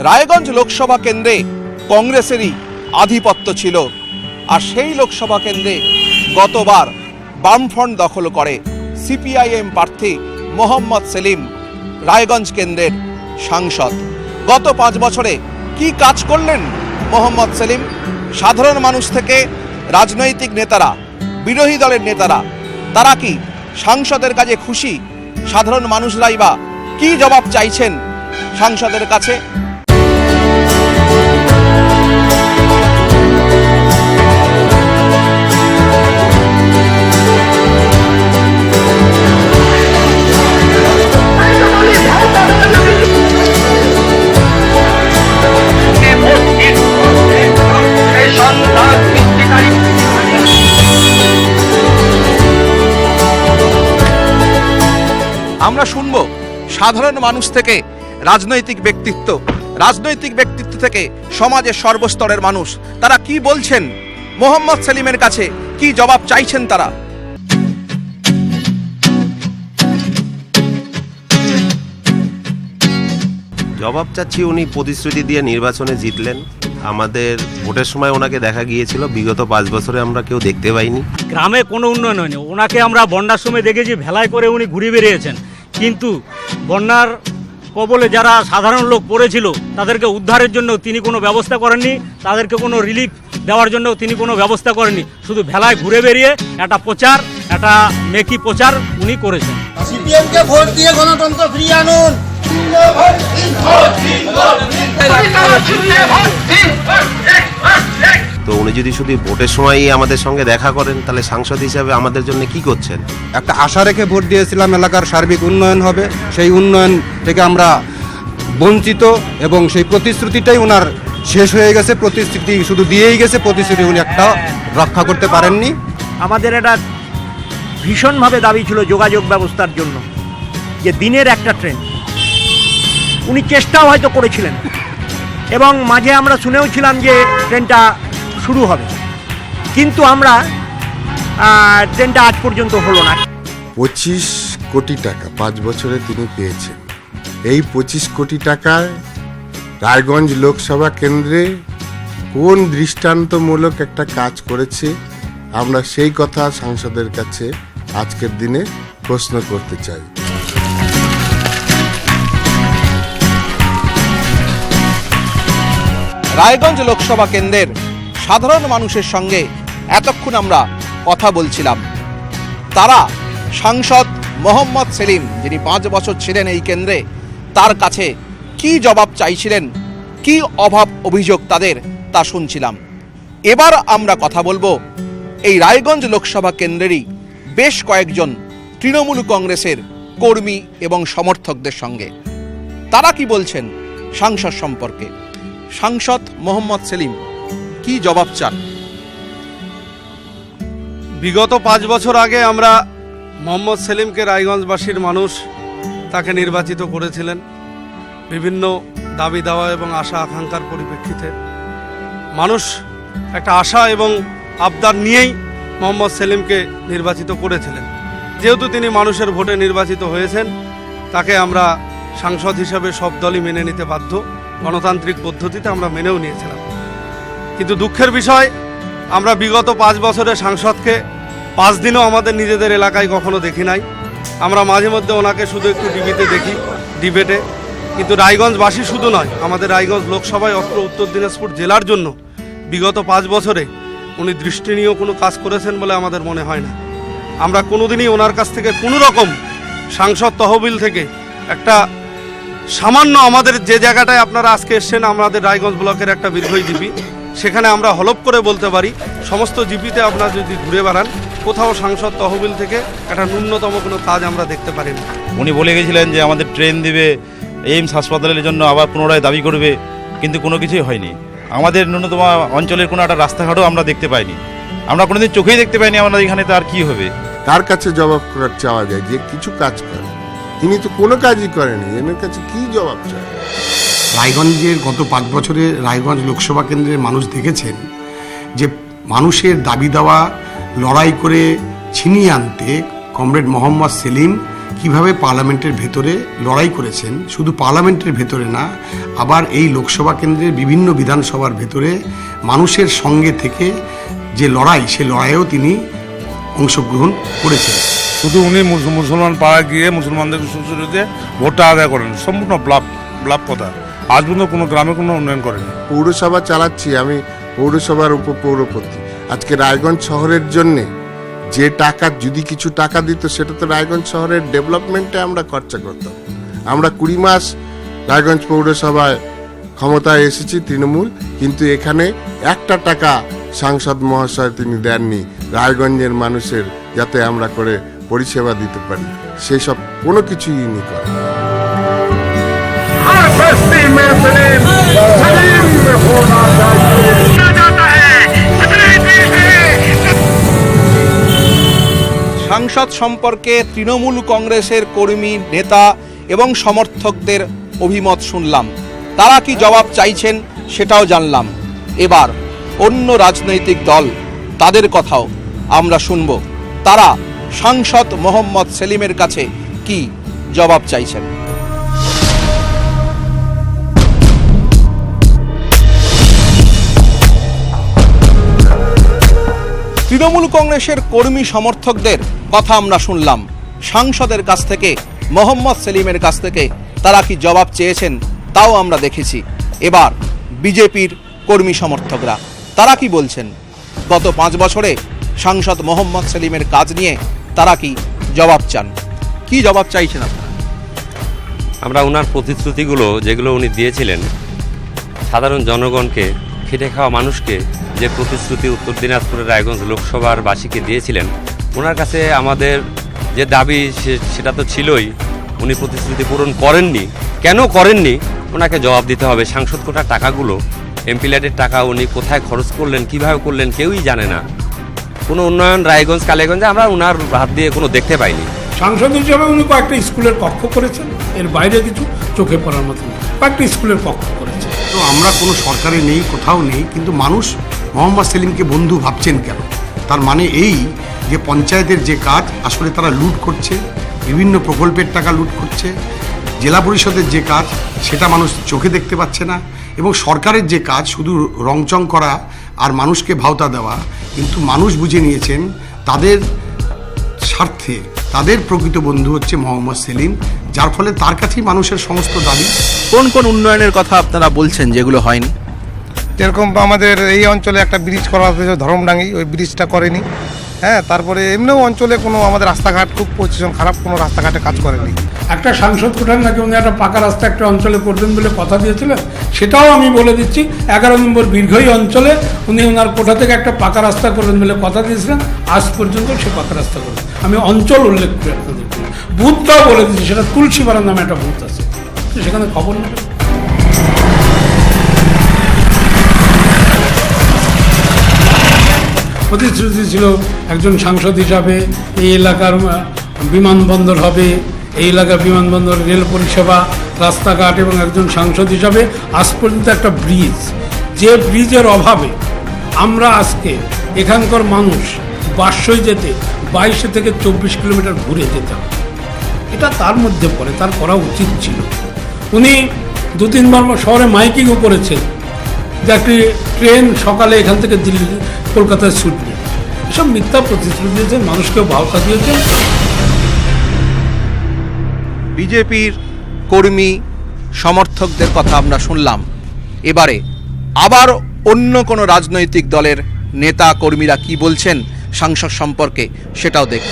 রায়গঞ্জ লোকসভা কেন্দ্রে কংগ্রেসেরই আধিপত্য ছিল, আর সেই লোকসভা কেন্দ্রে গতবার বামফ্রন্ট দখল করে সিপিআইএম প্রার্থী মোহাম্মদ সেলিম রায়গঞ্জ কেন্দ্রের সাংসদ। গত 5 বছরে কি কাজ করলেন মোহাম্মদ সেলিম? সাধারণ মানুষ থেকে রাজনৈতিক নেতারা, বিরোধী দলের নেতারা, তারা কি সাংসদের কাছে খুশি? সাধারণ মানুষরাই বা কি জবাব চাইছেন সাংসদের কাছে? আমরা শুনবো সাধারণ মানুষ থেকে রাজনৈতিক ব্যক্তিত্ব থেকে সমাজের সর্বস্তরের মানুষ, তারা কি বলছেন মোহাম্মদ সেলিমের কাছে, কি জবাব চাইছেন তারা। জবাব চাচ্ছি, উনি প্রতিশ্রুতি দিয়ে নির্বাচনে জিতলেন। আমাদের ভোটের সময় ওনাকে দেখা গিয়েছিল, বিগত 5 বছরে আমরা কেউ দেখতে পাইনি। গ্রামে কোনো উন্নয়ন হয়নি। ওনাকে আমরা বন্যার সময় দেখেছি ভেলায় করে উনি ঘুরে বেরিয়েছেন, কিন্তু বন্যার কবলে যারা সাধারণ লোক পড়েছিল তাদেরকে উদ্ধারের জন্য তিনি কোনো ব্যবস্থা করেননি, তাদেরকে কোনো রিলিফ দেওয়ার জন্য তিনি কোনো ব্যবস্থা করেননি। শুধু ভেলায় ঘুরে বেরিয়ে একটা প্রচার, একটা মেকি প্রচার উনি করেছেন। সিপিএমকে ভোট দিয়ে গণতন্ত্র ফিরিয়ে আনুন। তো উনি যদি শুধু ভোটের সময়ই আমাদের সঙ্গে দেখা করেন, তাহলে সাংসদ হিসাবে আমাদের জন্য কি করছেন? একটা আশা রেখে ভোট দিয়েছিলাম এলাকার সার্বিক উন্নয়ন হবে, সেই উন্নয়ন থেকে আমরা বঞ্চিত, এবং সেই প্রতিশ্রুতিটাই ওনার শেষ হয়ে গেছে। প্রতিশ্রুতি শুধু দিয়েই গেছে, প্রতিশ্রুতি উনি একটা রক্ষা করতে পারেননি। আমাদের একটা ভীষণভাবে দাবি ছিল যোগাযোগ ব্যবস্থার জন্য, যে দিনের একটা ট্রেন। উনি চেষ্টাও হয়তো করেছিলেন, এবং মাঝে আমরা শুনেওছিলাম যে ট্রেনটা শুরু হবে, কিন্তু আমরা ট্রেনটা আজ পর্যন্ত হলো না। 25 কোটি টাকা 5 বছরে তিনি পেয়েছেন। এই 25 কোটি টাকায় রায়গঞ্জ লোকসভা কেন্দ্রে কোন দৃষ্টান্তমূলক একটা কাজ করেছে, আমরা সেই কথা সাংসদের কাছে আজকের দিনে প্রশ্ন করতে চাই। রায়গঞ্জ লোকসভা কেন্দ্রের সাধারণ মানুষের সঙ্গে এতক্ষণ আমরা কথা বলছিলাম। তারা সাংসদ মোহাম্মদ সেলিম, যিনি 5 বছর ছিলেন এই কেন্দ্রে, তার কাছে কি জবাব চাইছিলেন, কি অভাব অভিযোগ তাদের, তা শুনছিলাম। এবার আমরা কথা বলবো এই রায়গঞ্জ লোকসভা কেন্দ্রেরই বেশ কয়েকজন তৃণমূল কংগ্রেসের কর্মী এবং সমর্থকদের সঙ্গে। তারা কি বলছেন সাংসদ সম্পর্কে। সাংসদ মোহাম্মদ সেলিম কি জবাব চান? বিগত 5 বছর আগে আমরা মোহাম্মদ সেলিমকে, রায়গঞ্জবাসীর মানুষ তাকে নির্বাচিত করেছিলেন বিভিন্ন দাবি দাওয়া এবং আশা আকাঙ্ক্ষার পরিপ্রেক্ষিতে। মানুষ একটা আশা এবং আবদার নিয়েই মোহাম্মদ সেলিমকে নির্বাচিত করেছিলেন। যেহেতু তিনি মানুষের ভোটে নির্বাচিত হয়েছেন, তাকে আমরা সাংসদ হিসাবে সব দলই মেনে নিতে বাধ্য। গণতান্ত্রিক পদ্ধতিতে আমরা মেনেও নিয়েছিলাম, কিন্তু দুঃখের বিষয়, আমরা বিগত 5 বছরে সাংসদকে 5 দিনও আমাদের নিজেদের এলাকায় কখনো দেখি নাই। আমরা মাঝে মধ্যে ওনাকে শুধু একটু টিভিতে দেখি, ডিবেটে। কিন্তু রায়গঞ্জবাসী শুধু নয়, আমাদের রায়গঞ্জ লোকসভায় অত্র উত্তর দিনাজপুর জেলার জন্য বিগত 5 বছরে উনি দৃষ্টিনীয় কোনো কাজ করেছেন বলে আমাদের মনে হয় না। আমরা কোনোদিনই ওনার কাছ থেকে কোনো রকম সাংসদ তহবিল থেকে একটা সামান্য, আমাদের যে জায়গাটায় আপনারা আজকে এসছেন, আমাদের রায়গঞ্জ ব্লকের একটা দীর্ঘই জিপি, সেখানে আমরা হলপ করে বলতে পারি সমস্ত জিপিতে আপনারা যদি ঘুরে বেড়ান, কোথাও সাংসদ তহবিল থেকে একটা ন্যূনতম কোনো কাজ আমরা দেখতে পারি না। উনি বলে গেছিলেন যে আমাদের ট্রেন দিবে, এইমস হাসপাতালের জন্য আবার পুনরায় দাবি করবে, কিন্তু কোনো কিছুই হয়নি। আমাদের ন্যূনতম অঞ্চলের কোনো একটা রাস্তাঘাটও আমরা দেখতে পাইনি, আমরা কোনোদিন চোখেই দেখতে পাইনি আমাদের এখানে। তো আর কি হবে? তার কাছে জবাব করার চাওয়া যায় যে কিছু কাজ করে, তিনি তো কোনো কাজই করেনি, এর কাছে কি জবাব চায়? রায়গঞ্জের গত 5 বছরে রায়গঞ্জ লোকসভা কেন্দ্রের মানুষ দেখেছেন যে মানুষের দাবি দেওয়া লড়াই করে ছিনিয়ে আনতে কমরেড মোহাম্মদ সেলিম কিভাবে পার্লামেন্টের ভেতরে লড়াই করেছেন, শুধু পার্লামেন্টের ভেতরে না, আবার এই লোকসভা কেন্দ্রের বিভিন্ন বিধানসভার ভেতরে মানুষের সঙ্গে থেকে যে লড়াই, সে লড়াইয়েও তিনি অংশগ্রহণ করেছেন। শুধু উনি মুসলমান পাড়ায় গিয়ে মুসলমানদেরকে সুযোগ দিয়ে ভোটটা আদায় করেন, সম্পূর্ণ ব্লাফ কথা। আজ পর্যন্ত কোনো গ্রামে কোনো উন্নয়ন করেনি। পৌরসভা চালাচ্ছি আমি, পৌরসভার উপপৌরপতি। আজকে রায়গঞ্জ শহরের জন্যে যে টাকা, যদি কিছু টাকা দিত, সেটা তো রায়গঞ্জ শহরের ডেভেলপমেন্টে আমরা খরচা করতাম। আমরা 20 মাস রায়গঞ্জ পৌরসভায় ক্ষমতায় এসেছি তৃণমূল, কিন্তু এখানে একটা টাকা সাংসদ মহাশয় তিনি দেননি রায়গঞ্জের মানুষের, যাতে আমরা করে পরিষেবা দিতে পারি। সেসব কোনো কিছুই ইনি করেন। সাংসদ সম্পর্কে তৃণমূল কংগ্রেসের কর্মী, নেতা এবং সমর্থকদের অভিমত শুনলাম। তারা কি জবাব চাইছেন সেটাও জানলাম। এবার অন্য রাজনৈতিক দল, তাদের কথাও আমরা শুনব। তারা সাংসদ মোহাম্মদ সেলিমের কাছে কি জবাব চাইছেন। তৃণমূল কংগ্রেসের কর্মী সমর্থকদের কথা আমরা শুনলাম। সাংসদের কাছ থেকে, মোহাম্মদ সেলিমের কাছ থেকে তারা কি জবাব চেয়েছেন তাও আমরা দেখেছি। এবার বিজেপির কর্মী সমর্থকরা তারা কি বলছেন, গত 5 বছরে সাংসদ মোহাম্মদ সেলিমের কাজ নিয়ে তারা কি জবাব চান, কি জবাব চাইছেন আপনারা? আমরা ওনার প্রতিশ্রুতিগুলো যেগুলো উনি দিয়েছিলেন সাধারণ জনগণকে, খেটে খাওয়া মানুষকে, যে প্রতিশ্রুতি উত্তর দিনাজপুরের রায়গঞ্জ লোকসভার বাসীকে দিয়েছিলেন, ওনার কাছে আমাদের যে দাবি সেটা তো ছিলই। উনি প্রতিশ্রুতি পূরণ করেননি, কেন করেননি ওনাকে জবাব দিতে হবে। সাংসদ কোটার টাকাগুলো, এমপিল্যাডের টাকা উনি কোথায় খরচ করলেন, কিভাবে করলেন কেউই জানে না। কোনো উন্নয়ন রায়গঞ্জ কালীগঞ্জে আমরা ওনার হাত দিয়ে কোনো দেখতে পাইনি। সাংসদ হিসেবে উনি কয়েকটা স্কুলের কক্ষ করেছেন, এর বাইরে কিছু চোখে পড়ার মতো কয়েকটা স্কুলের কক্ষ করেছেন। তো আমরা কোনো সরকারে নেই, কোথাও নেই, কিন্তু মানুষ মোহাম্মদ সেলিমকে বন্ধু ভাবছেন কেন? তার মানে এই যে পঞ্চায়েতের যে কাজ আসলে তারা লুট করছে, বিভিন্ন প্রকল্পের টাকা লুট করছে। জেলা পরিষদের যে কাজ সেটা মানুষ চোখে দেখতে পাচ্ছে না, এবং সরকারের যে কাজ শুধু রংচং করা আর মানুষকে ভাওতা দেওয়া। কিন্তু মানুষ বুঝে নিয়েছেন তাদের স্বার্থে তাদের প্রকৃত বন্ধু হচ্ছে মোহাম্মদ সেলিম, যার ফলে তার কাছেই মানুষের সমস্ত দাবি। কোন কোন উন্নয়নের কথা আপনারা বলছেন যেগুলো হয়নি? যেরকম আমাদের এই অঞ্চলে একটা ব্রিজ করা হয়েছে ধরমডাঙ্গি, ওই ব্রিজটা করেনি। হ্যাঁ, তারপরে এমনিও অঞ্চলে কোনো আমাদের রাস্তাঘাট খুব পজিশন খারাপ, কোনো রাস্তাঘাটে কাজ করেনি। একটা সাংসদ কোঠার নাকি উনি একটা পাকা রাস্তা একটা অঞ্চলে করবেন বলে কথা দিয়েছিলেন, সেটাও আমি বলে দিচ্ছি। 11 নম্বর বীরঘই অঞ্চলে উনি ওনার কোঠা থেকে একটা পাকা রাস্তা করবেন বলে কথা দিয়েছিলেন, আজ পর্যন্ত সে পাকা রাস্তা করবেন। আমি অঞ্চল উল্লেখ করে আপনাদের বুথটাও বলে দিচ্ছি, সেটা তুলসীপাড়া নামে একটা বুথ আছে, সেখানে খবর নেবেন। প্রতিশ্রুতি ছিল একজন সাংসদ হিসাবে এই এলাকার বিমানবন্দর হবে, এই এলাকার বিমানবন্দর, রেল পরিষেবা, রাস্তাঘাট, এবং একজন সাংসদ হিসাবে আজ পর্যন্ত একটা ব্রিজ, যে ব্রিজের অভাবে আমরা আজকে এখানকার মানুষ বাসই যেতে 22 থেকে 24 কিলোমিটার ঘুরে যেতাম। এটা তার মধ্যে পড়ে, তার করা উচিত ছিল। উনি 2-3 বার শহরে মাইকিংও করেছেন যে একটি ট্রেন সকালে এখান থেকে দিল্লি কলকাতায় ছুটবে। এসব মিথ্যা প্রতিশ্রুতি দিয়েছেন, মানুষকে ভাওতা দিয়েছেন। বিজেপির কর্মী সমর্থকদের কথা আমরা শুনলাম। এবারে আবার অন্য কোনো রাজনৈতিক দলের নেতা কর্মীরা কি বলছেন সাংসদ সম্পর্কে সেটাও দেখব।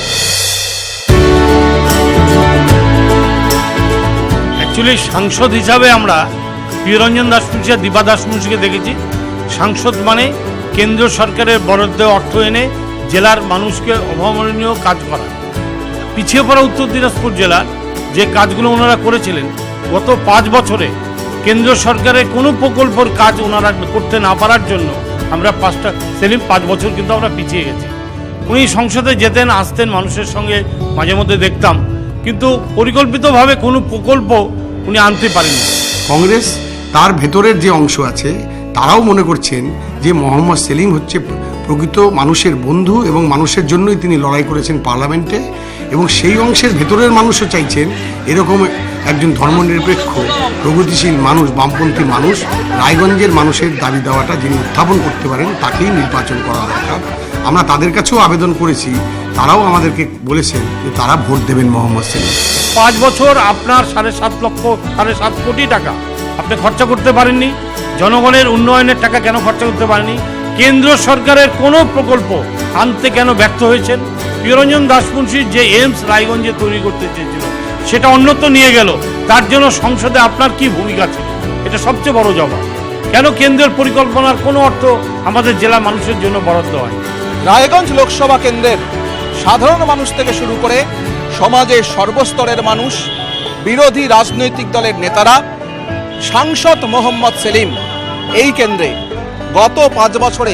অ্যাকচুয়ালি সাংসদ হিসাবে আমরা প্রিয়রঞ্জন দাস মুন্সি আর দীপা দাস মুন্সিকে দেখেছি। সাংসদ মানে কেন্দ্র সরকারের বরাদ্দ অর্থ এনে জেলার মানুষকে অভাবনীয় কাজ করা। পিছিয়ে পড়া উত্তর দিনাজপুর জেলার যে কাজগুলো ওনারা করেছিলেন গত 5 বছরে, কেন্দ্র সরকারের কোনো প্রকল্পের কাজ ওনারা করতে না পারার জন্য আমরা 5 বছর কিন্তু আমরা পিছিয়ে গেছি। উনি সংসদে যেতেন, আসতেন, মানুষের সঙ্গে মাঝে মধ্যে দেখতাম, কিন্তু পরিকল্পিতভাবে কোনো প্রকল্প উনি আনতে পারেননি। কংগ্রেস তার ভেতরের যে অংশ আছে তারাও মনে করছেন যে মোহাম্মদ সেলিম হচ্ছে প্রকৃত মানুষের বন্ধু, এবং মানুষের জন্যই তিনি লড়াই করেছেন পার্লামেন্টে, এবং সেই অংশের ভেতরের মানুষও চাইছেন এরকম একজন ধর্মনিরপেক্ষ প্রগতিশীল মানুষ, বামপন্থী মানুষ, রায়গঞ্জের মানুষের দাবি দেওয়াটা যিনি উত্থাপন করতে পারেন তাকেই নির্বাচন করা দরকার। আমরা তাদের কাছেও আবেদন করেছি, তারাও আমাদেরকে বলেছেন যে তারা ভোট দেবেন মোহাম্মদ সেলিম। 5 বছর আপনার 7.5 কোটি টাকা আপনি খরচা করতে পারেননি, জনগণের উন্নয়নের টাকা কেন খরচা করতে পারেননি? কেন্দ্র সরকারের কোনো প্রকল্প আনতে কেন ব্যর্থ হয়েছেন? প্রিয়রঞ্জন দাশমুন্সির যে এইমস রায়গঞ্জে তৈরি করতে চেয়েছিল সেটা অন্যত্র নিয়ে গেল, তার জন্য সংসদে আপনার কি ভূমিকা ছিল? এটা সবচেয়ে বড় জবাব। কেন কেন্দ্রের পরিকল্পনার কোনো অর্থ আমাদের জেলা মানুষের জন্য বরাদ্দ হয়? রায়গঞ্জ লোকসভা কেন্দ্রের সাধারণ মানুষ থেকে শুরু করে সমাজের সর্বস্তরের মানুষ, বিরোধী রাজনৈতিক দলের নেতারা, সাংসদ মোহাম্মদ সেলিম এই কেন্দ্রে গত 5 বছরে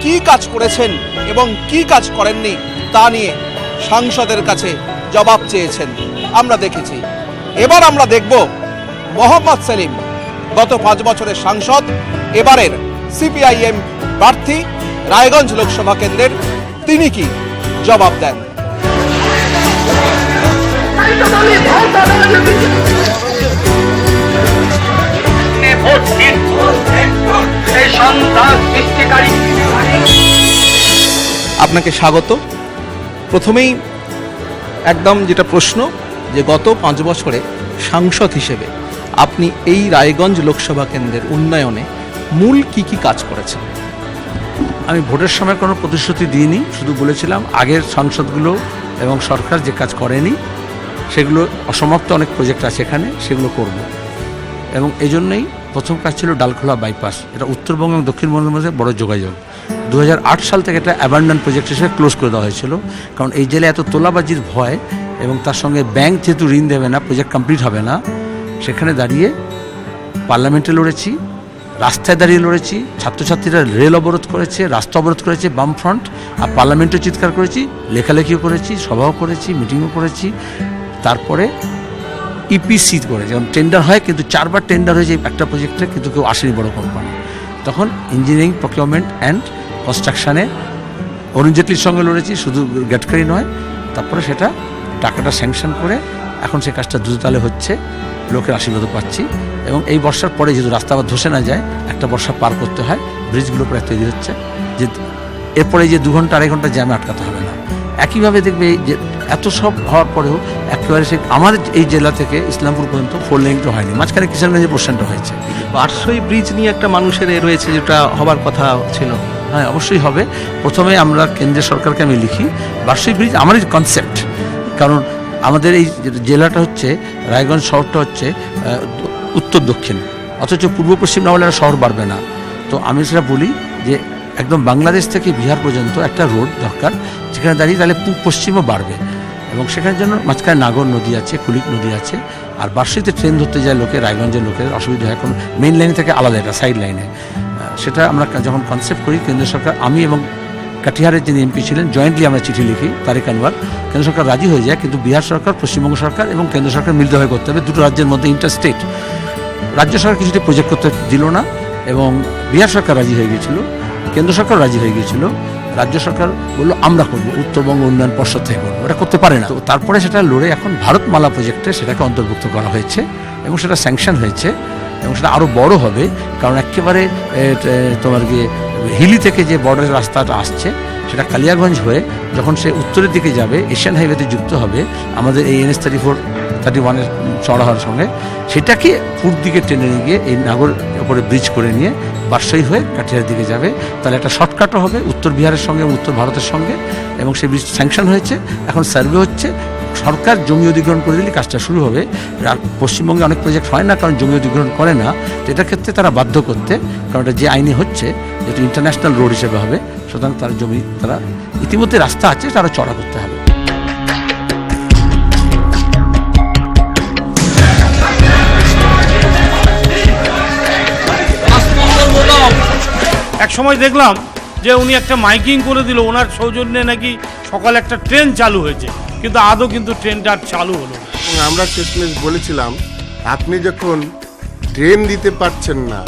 কি কাজ করেছেন এবং কি কাজ করেননি তা নিয়ে সাংসদের কাছে জবাব চেয়েছেন আমরা দেখেছি। এবার আমরা দেখব মোহাম্মদ সেলিম গত 5 বছরের সাংসদ, এবারের সিপিআইএম প্রার্থী রায়গঞ্জ লোকসভা কেন্দ্রের, তিনি কি জবাব দেন। আপনাকে স্বাগত। প্রথমেই একদম যেটা প্রশ্ন, যে গত 5 বছরে সাংসদ হিসেবে আপনি এই রায়গঞ্জ লোকসভা কেন্দ্রের উন্নয়নে মূল কি কি কাজ করেছেন? আমি ভোটের সময় কোনো প্রতিশ্রুতি দিইনি, শুধু বলেছিলাম আগের সংসদগুলো এবং সরকার যে কাজ করেনি সেগুলো অসমাপ্ত অনেক প্রজেক্ট আছে এখানে, সেগুলো করব। এবং এই জন্যই প্রথম কাজ ছিল ডালখোলা বাইপাস। এটা উত্তরবঙ্গ এবং দক্ষিণবঙ্গের মধ্যে বড় যোগাযোগ। 2008 সাল থেকে এটা অ্যাবান্ডন প্রজেক্ট হিসেবে ক্লোজ করে দেওয়া হয়েছিল, কারণ এই জেলায় এত তোলাবাজির ভয় এবং তার সঙ্গে ব্যাংক যেহেতু ঋণ দেবে না, প্রজেক্ট কমপ্লিট হবে না। সেখানে দাঁড়িয়ে পার্লামেন্টে লড়েছি, রাস্তায় দাঁড়িয়ে লড়েছি, ছাত্রছাত্রীরা রেল অবরোধ করেছে, রাস্তা অবরোধ করেছে বামফ্রন্ট, আর পার্লামেন্টও চিৎকার করেছি, লেখালেখিও করেছি, সভাও করেছি, মিটিংও করেছি। তারপরে ইপিসি করে, যেমন টেন্ডার হয়, কিন্তু 4 বার টেন্ডার হয়েছে একটা প্রজেক্টে, কিন্তু কেউ আসেনি বড় কোম্পানি। তখন ইঞ্জিনিয়ারিং, প্রকিউরমেন্ট অ্যান্ড কনস্ট্রাকশানে অরুণ জেটলির সঙ্গে লড়েছি, শুধু গ্যাটকারি নয়। তারপরে সেটা টাকাটা স্যাংশন করে এখন সে কাজটা দ্রুততালে হচ্ছে, লোকের আশীর্বাদও পাচ্ছি। এবং এই বর্ষার পরে যেহেতু রাস্তা আবার ধসে না যায়, একটা বর্ষা পার করতে হয়, ব্রিজগুলো প্রায় তৈরি হচ্ছে, যে এরপরে যে 2 ঘন্টা 2.5 ঘন্টা জ্যামে আটকাতে হবে না। একইভাবে দেখবে যে এত সব হওয়ার পরেও একেবারে সে আমার এই জেলা থেকে ইসলামপুর পর্যন্ত 4 লেনটা হয়নি, মাঝখানে কিষানগঞ্জের পোর্শনটা হয়েছে। বারসই ব্রিজ নিয়ে একটা মানুষের রয়েছে, যেটা হবার কথা ছিল। হ্যাঁ, অবশ্যই হবে। প্রথমে আমরা কেন্দ্রীয় সরকারকে আমি লিখি, বারসই ব্রিজ আমারই কনসেপ্ট, কারণ আমাদের এই জেলাটা হচ্ছে, রায়গঞ্জ শহরটা হচ্ছে উত্তর দক্ষিণ, অথচ পূর্ব পশ্চিম না হলে শহর বাড়বে না। তো আমি সেটা বলি যে একদম বাংলাদেশ থেকে বিহার পর্যন্ত একটা রোড দরকার, যেখানে দাঁড়িয়ে তাহলে পূর্ব পশ্চিমও বাড়বে। এবং সেখানের জন্য মাঝখানে নাগর নদী আছে, কুলিক নদী আছে, আর বার্ষিকতে ট্রেন ধরতে যায় লোকে, রায়গঞ্জের লোকের অসুবিধা হয়, কোনো মেইন লাইন থেকে আলাদা, এটা সাইড লাইনে। সেটা আমরা যখন কনসেপ্ট করি, কেন্দ্র সরকার, আমি এবং কাটিহারের যিনি এমপি ছিলেন, জয়েন্টলি আমরা চিঠি লিখি, তারেক আনওয়ার, কেন্দ্র সরকার রাজি হয়ে যায়, কিন্তু বিহার সরকার, পশ্চিমবঙ্গ সরকার এবং কেন্দ্র সরকার মিলিত হয়ে করতে হবে, দুটো রাজ্যের মধ্যে ইন্টারস্টেট। রাজ্য সরকার কিছুটি প্রজেক্ট করতে দিল না, এবং বিহার সরকার রাজি হয়ে গিয়েছিল, কেন্দ্র সরকার রাজি হয়ে গিয়েছিল, রাজ্য সরকার বললো আমরা করবো, উত্তরবঙ্গ উন্নয়ন পর্ষদ থেকে করবো, ওটা করতে পারে না। তো তারপরে সেটা লড়ে এখন ভারতমালা প্রজেক্টে সেটাকে অন্তর্ভুক্ত করা হয়েছে এবং সেটা স্যাংশন হয়েছে, এবং সেটা আরও বড় হবে, কারণ একেবারে তোমার গিয়ে হিলি থেকে যে বর্ডারের রাস্তাটা আসছে, সেটা কালিয়াগঞ্জ হয়ে যখন সে উত্তরের দিকে যাবে, এশিয়ান হাইওয়েতে যুক্ত হবে আমাদের এই NH 34-31-এর চড়া হওয়ার সঙ্গে, সেটাকে পূর্ব দিকে টেনে নিয়ে গিয়ে এই নাগর ওপরে ব্রিজ করে নিয়ে বারসই হয়ে কাটিহার দিকে যাবে। তাহলে একটা শর্টকাটও হবে উত্তর বিহারের সঙ্গে, উত্তর ভারতের সঙ্গে, এবং সেই ব্রিজ স্যাংশন হয়েছে, এখন সার্ভে হচ্ছে। সরকার জমি অধিগ্রহণ করে দিলে কাজটা শুরু হবে। পশ্চিমবঙ্গে অনেক প্রজেক্ট হয় না, কারণ জমি অধিগ্রহণ করে না, তো এটার ক্ষেত্রে তারা বাধ্য করতে, কারণ এটা যে আইনে হচ্ছে, যেহেতু ইন্টারন্যাশনাল রোড হিসেবে হবে, সুতরাং তার জমি, তারা ইতিমধ্যে রাস্তা আছে, তারা চড়া করতে হবে। এক সময় দেখলাম যে উনি একটা মাইকিং করে দিল, ওনার সৌজন্যে নাকি সকালে একটা ট্রেন চালু হয়েছে, কিন্তু আদৌ কিন্তু ট্রেনটা চালু হলো। আমরা শেষমেশ বলেছিলাম, আপনি যখন ট্রেন দিতে পারছেন না,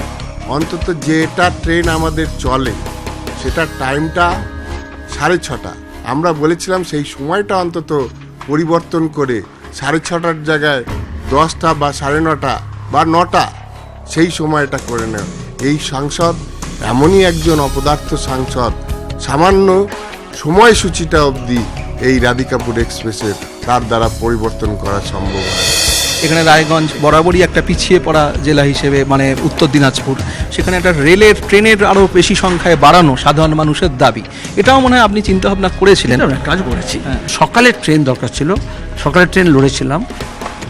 অন্তত যেটা ট্রেন আমাদের চলে সেটার টাইমটা 6:30। আমরা বলেছিলাম সেই সময়টা অন্তত পরিবর্তন করে 6:30টার জায়গায় 10টা বা 9:30 বা 9টা সেই সময়টা করে নেয়। এই সাংসদ এমনই একজন অপদার্থ সাংসদ, সামান্য সময়সূচিটা অবধি এই রাধিকাপুর এক্সপ্রেসের তার দ্বারা পরিবর্তন করা সম্ভব হয়। এখানে রায়গঞ্জ বরাবরই একটা পিছিয়ে পড়া জেলা হিসেবে, মানে উত্তর দিনাজপুর, সেখানে একটা রেলের ট্রেনের আরও বেশি সংখ্যায় বাড়ানো সাধারণ মানুষের দাবি, এটাও মনে হয় আপনি চিন্তা ভাবনা করেছিলেন। কাজ করেছি, সকালের ট্রেন দরকার ছিল, সকালের ট্রেন লড়েছিলাম,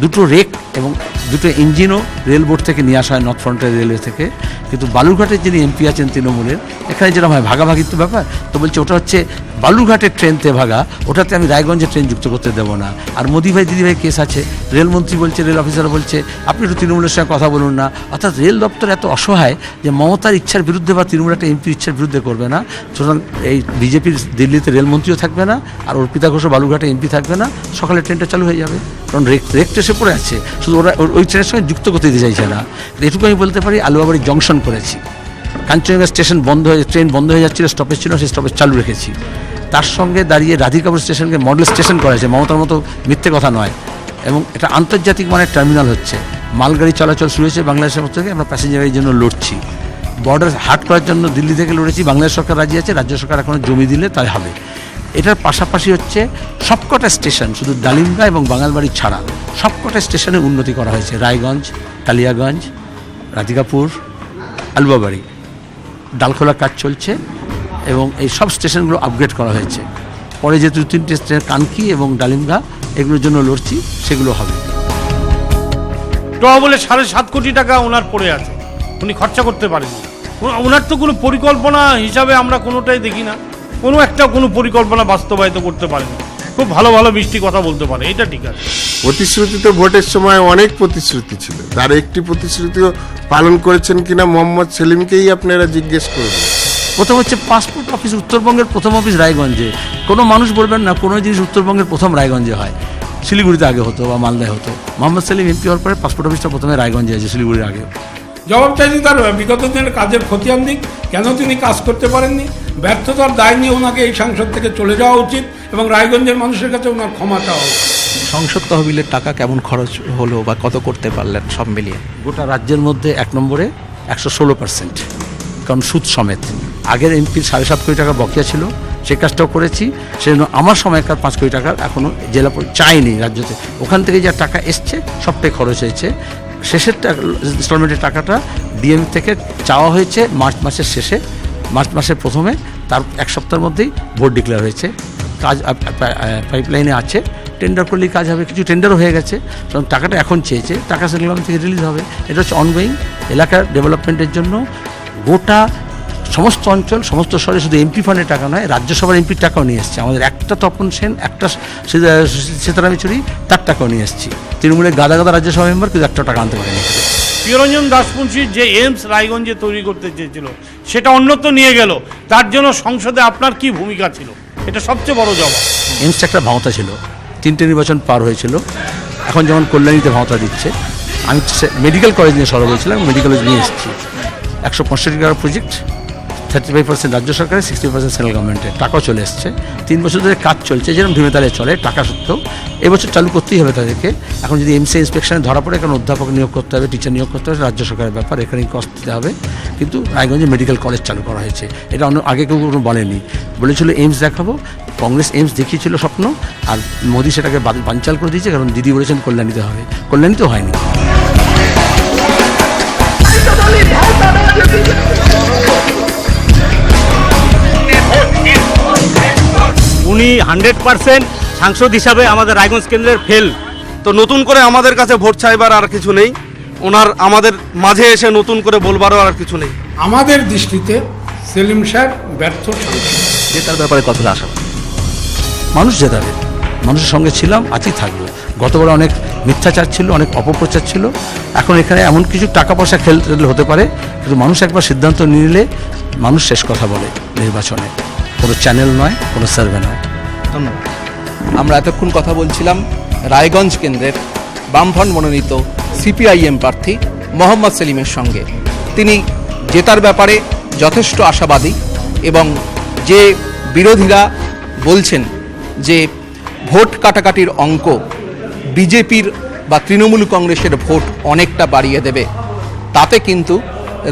দুটো রেক এবং দুটো ইঞ্জিনও রেল বোর্ড থেকে নিয়ে আসা হয়, নর্থ ফ্রন্টের রেলওয়ে থেকে। কিন্তু বালুরঘাটের যিনি এমপি আছেন তৃণমূলের, এখানে যেরকম হয় ভাগাভাগির তো ব্যাপার, তো বলছে ওটা হচ্ছে বালুরঘাটের ট্রেনতে ভাগা, ওটাতে আমি রায়গঞ্জের ট্রেন যুক্ত করতে দেবো না। আর মোদি ভাই দিদি ভাই কেস আছে, রেলমন্ত্রী বলছে, রেল অফিসার বলছে আপনি একটু তৃণমূলের সঙ্গে কথা বলুন না। অর্থাৎ রেল দপ্তর এত অসহায় যে মমতার ইচ্ছার বিরুদ্ধে বা তৃণমূল একটা এমপির ইচ্ছার বিরুদ্ধে করবে না। সুতরাং এই বিজেপির দিল্লিতে রেলমন্ত্রীও থাকবে না, আর অর্পিতা ঘোষও বালুরঘাটে এমপি থাকবে না, সকালে ট্রেনটা চালু হয়ে যাবে। কারণ রেক এসে পড়ে আছে, শুধু ওরা ওই ট্রেনের সঙ্গে যুক্ত করতে দিতে চাইছে না। এটুকু আমি বলতে পারি, আলুয়াবাড়ি জংশন করেছি, কাঞ্চনজঙ্ঘা স্টেশন বন্ধ হয়ে, ট্রেন বন্ধ হয়ে যাচ্ছিল, স্টপেজ ছিল, সেই স্টপেজ চালু রেখেছি। তার সঙ্গে দাঁড়িয়ে রাধিকাপুর স্টেশনকে মডেল স্টেশন করা হয়েছে, মমতার মতো মিথ্যে কথা নয়। এবং এটা আন্তর্জাতিক মানের টার্মিনাল হচ্ছে, মালগাড়ি চলাচল শুরু হয়েছে বাংলাদেশের মধ্যে থেকে, আমরা প্যাসেঞ্জারের জন্য লড়ছি। বর্ডার হাট করার জন্য দিল্লি থেকে লড়েছি, বাংলাদেশ সরকার রাজি আছে, রাজ্য সরকার এখনও জমি দিলে তাই হবে। এটার পাশাপাশি হচ্ছে সবকটা স্টেশন, শুধু ডালিমগা এবং বাঙালবাড়ি ছাড়া সবকটা স্টেশনে উন্নতি করা হয়েছে। রায়গঞ্জ, কালিয়াগঞ্জ, রাধিকাপুর, আলুয়াবাড়ি, ডালখোলা কাজ চলছে এবং এই সব স্টেশনগুলো আপগ্রেড করা হয়েছে। পরে যে 2-3টে স্টেশন কানকি এবং ডালিমগা, এগুলোর জন্য লড়ছি, সেগুলো হবে। বলে 7.5 কোটি টাকা ওনার পড়ে আছে, উনি খরচা করতে পারেননি। ওনার তো কোনো পরিকল্পনা হিসাবে আমরা কোনোটাই দেখি না, কোনো পরিকল্পনা বাস্তবায়িত করতে পারেনি। খুব ভালো ভালো মিষ্টি কথা বলতে পারে, এটা ঠিক আছে। প্রতিশ্রুতি তো ভোটের সময় অনেক প্রতিশ্রুতি ছিল, তার একটি প্রতিশ্রুতিও পালন করেছেন কিনা মোহাম্মদ সেলিমকেই আপনারা জিজ্ঞেস করবেন। প্রথম হচ্ছে পাসপোর্ট অফিস, উত্তরবঙ্গের প্রথম অফিস রায়গঞ্জে। কোনো মানুষ বলবেন না কোনো জিনিস উত্তরবঙ্গের প্রথম রায়গঞ্জে হয়, শিলিগুড়িতে আগে হতো বা মালদায় হতো। মোহাম্মদ সেলিম এমপি হওয়ার পরে পাসপোর্ট অফিসটা প্রথমে রায়গঞ্জে আছে, শিলিগুড়ির আগে। জবাব চাইছি তার বিগত দিনের কাজের খতিয়ান দিক, কেন তিনি কাজ করতে পারেননি, ব্যর্থতার দায় নিয়ে ওনাকে এই সংসদ থেকে চলে যাওয়া উচিত এবং রায়গঞ্জের মানুষের কাছে ওনার ক্ষমা চাওয়া উচিত। সংসদ তহবিলের টাকা কেমন খরচ হলো বা কত করতে পারলেন সব মিলিয়ে? গোটা রাজ্যের মধ্যে 1 নম্বরে 116%, কারণ সুদ সমেত। আগের এমপির 7.5 কোটি টাকা বকেয়া ছিল, সেই কাজটাও করেছি। সেজন্য আমার সময়কার 5 কোটি টাকা এখনও জেলা চাইনি রাজ্যতে, ওখান থেকে যা টাকা এসছে সবটাই খরচ হয়েছে। শেষের ইনস্টলমেন্টের টাকাটা ডিএম থেকে চাওয়া হয়েছে মার্চ মাসের শেষে, মার্চ মাসের প্রথমে, তার 1 সপ্তাহের মধ্যেই ভোট ডিক্লেয়ার হয়েছে। কাজ পাইপলাইনে আছে, টেন্ডার করলেই কাজ হবে, কিছু টেন্ডারও হয়ে গেছে। কারণ টাকাটা এখন চেয়েছে, টাকা সেন্ট্রাল গভর্নমেন্ট থেকে রিলিজ হবে। এটা হচ্ছে অনগোয়িং এলাকার ডেভেলপমেন্টের জন্য। গোটা সমস্ত অঞ্চল, সমস্ত শহরে শুধু এমপি ফান্ডের টাকা নয়, রাজ্যসভার এমপির টাকাও নিয়ে এসছে। আমাদের একটা তপন সেন, একটা সীতারাম ইয়েচুরি, তার টাকাও নিয়ে এসেছি। তৃণমূলের গাদা গাদা রাজ্যসভা মেম্বার কিন্তু একটা টাকা আনতে পারেনি। প্রিয়রঞ্জন দাসপুঞ্জির যে এইমস রায়গঞ্জে তৈরি করতে চেয়েছিল সেটা অন্যত্র নিয়ে গেল, তার জন্য সংসদে আপনার কি ভূমিকা ছিল? এটা সবচেয়ে বড় জবাব। এইমসটা একটা ভাঁওতা ছিল, 3টে নির্বাচন পার হয়েছিল, এখন যেমন কল্যাণীতে ভাঁওতা দিচ্ছে। আমি মেডিকেল কলেজ নিয়ে সরব হয়েছিলাম, মেডিকেল কলেজ নিয়ে এসেছি। 165 টাকার প্রজেক্ট, 35% রাজ্য সরকারের, 60% সেন্ট্রাল গভর্নমেন্টের, টাকাও চলে এসছে। 3 বছর ধরে কাজ চলছে, যেরকম ঢিমে তালে চলে, টাকা সত্ত্বেও এবছর চালু করতেই হবে তাদেরকে। এখন যদি এমসি ইন্সপেকশনে ধরা পড়ে, কারণ অধ্যাপক নিয়োগ করতে হবে, টিচার নিয়োগ করতে হবে, রাজ্য সরকারের ব্যাপার, এখানেই কস্ট দিতে হবে। কিন্তু রায়গঞ্জে মেডিকেল কলেজ চালু করা হয়েছে, এটা আগে কেউ কোনো বলেনি। বলেছিল এইমস দেখাবো, কংগ্রেস এইমস দেখিয়েছিল স্বপ্ন, আর মোদি সেটাকে বানচাল করে দিয়েছে, কারণ দিদি বলেছেন কল্যাণীতে হবে, কল্যাণীতেও হয়নি। উনি 100% সাংসদ হিসাবে আমাদের রায়গঞ্জ কেন্দ্রের ফেল। তো নতুন করে আমাদের কাছে ভোট চাইবার আর কিছু নেই, ওনার আমাদের মাঝে এসে নতুন করে বলবারও আর কিছু নেই। আমাদের দৃষ্টিতে সেলিম সাহেব ব্যর্থ সাংসদ। জেতার ব্যাপারে কতটা আশা? মানুষ জেতাবে, মানুষের সঙ্গে ছিলাম, আছি, থাকবো। গতবার অনেক মিথ্যাচার ছিল, অনেক অপপ্রচার ছিল। এখন এখানে এমন কিছু টাকা পয়সা খেলতে হতে পারে, কিন্তু মানুষ একবার সিদ্ধান্ত নিয়ে নিলে মানুষ শেষ কথা বলে নির্বাচনে, কোনো চ্যানেল নয়, কোনো সার্ভে নয়। ধন্যবাদ। আমরা এতক্ষণ কথা বলছিলাম রায়গঞ্জ কেন্দ্রের বামফ্রন্ট মনোনীত সিপিআইএম প্রার্থী মোহাম্মদ সেলিমের সঙ্গে। তিনি জেতার ব্যাপারে যথেষ্ট আশাবাদী এবং যে বিরোধীরা বলছেন যে ভোট কাটাকাটির অঙ্ক বিজেপির বা তৃণমূল কংগ্রেসের ভোট অনেকটা বাড়িয়ে দেবে, তাতে কিন্তু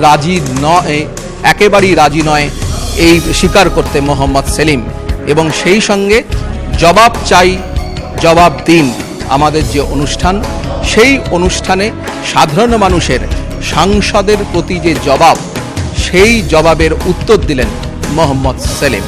রাজি নয়, একেবারেই রাজি নয় এই স্বীকার করতে মোহাম্মদ সেলিম। এবং সেই সঙ্গে জবাব চাই, জবাব দিন আমাদের যে অনুষ্ঠান, সেই অনুষ্ঠানে সাধারণ মানুষের সাংসদের প্রতি যে জবাব, সেই জবাবের উত্তর দিলেন মোহাম্মদ সেলিম।